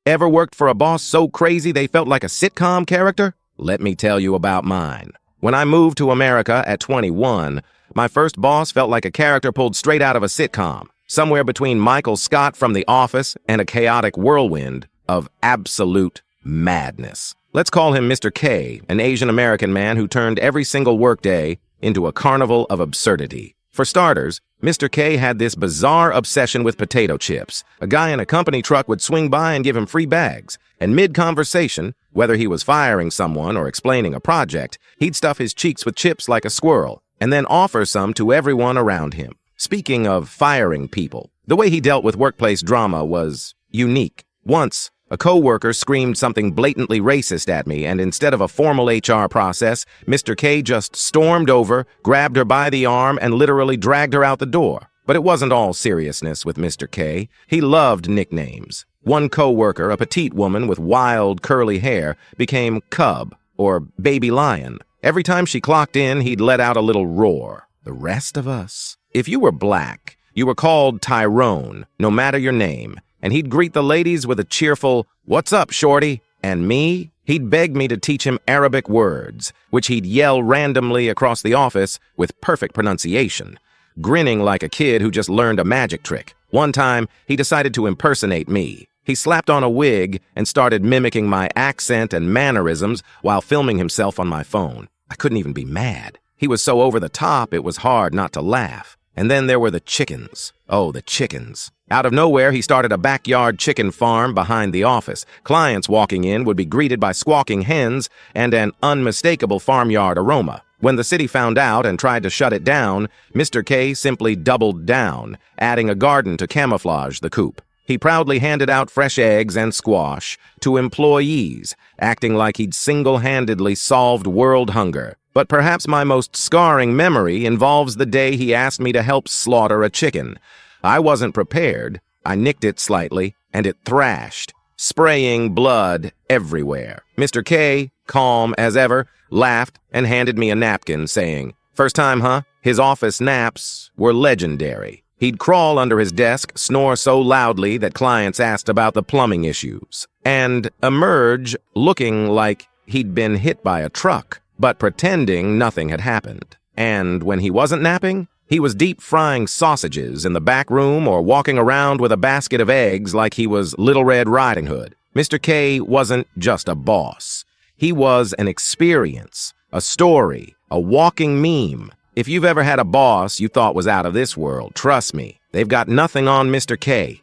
Ever worked for a boss so crazy they felt like a sitcom character? Let me tell you about mine. When I moved to America at 21, my first boss felt like a character pulled straight out of a sitcom, somewhere between Michael Scott from The Office and a chaotic whirlwind of absolute madness. Let's call him Mr. K, an Asian American man who turned every single workday into a carnival of absurdity. For starters, Mr. K had this bizarre obsession with potato chips. A guy in a company truck would swing by and give him free bags, and mid-conversation, whether he was firing someone or explaining a project, he'd stuff his cheeks with chips like a squirrel, and then offer some to everyone around him. Speaking of firing people, the way he dealt with workplace drama was unique. Once, a coworker screamed something blatantly racist at me, and instead of a formal HR process, Mr. K just stormed over, grabbed her by the arm, and literally dragged her out the door. But it wasn't all seriousness with Mr. K. He loved nicknames. One coworker, a petite woman with wild, curly hair, became Cub, or Baby Lion. Every time she clocked in, he'd let out a little roar. The rest of us. If you were black, you were called Tyrone, no matter your name, and he'd greet the ladies with a cheerful, "What's up, shorty?" And me, he'd beg me to teach him Arabic words, which he'd yell randomly across the office with perfect pronunciation, grinning like a kid who just learned a magic trick. One time, he decided to impersonate me. He slapped on a wig and started mimicking my accent and mannerisms while filming himself on my phone. I couldn't even be mad. He was so over the top, it was hard not to laugh. And then there were the chickens. Oh, the chickens. Out of nowhere, he started a backyard chicken farm behind the office. Clients walking in would be greeted by squawking hens and an unmistakable farmyard aroma. When the city found out and tried to shut it down, Mr. K simply doubled down, adding a garden to camouflage the coop. He proudly handed out fresh eggs and squash to employees, acting like he'd single-handedly solved world hunger. But perhaps my most scarring memory involves the day he asked me to help slaughter a chicken. I wasn't prepared. I nicked it slightly, and it thrashed, spraying blood everywhere. Mr. K, calm as ever, laughed and handed me a napkin, saying, "First time, huh?" His office naps were legendary. He'd crawl under his desk, snore so loudly that clients asked about the plumbing issues, and emerge looking like he'd been hit by a truck, but pretending nothing had happened. And when he wasn't napping, he was deep-frying sausages in the back room or walking around with a basket of eggs like he was Little Red Riding Hood. Mr. K wasn't just a boss. He was an experience, a story, a walking meme. If you've ever had a boss you thought was out of this world, trust me, they've got nothing on Mr. K.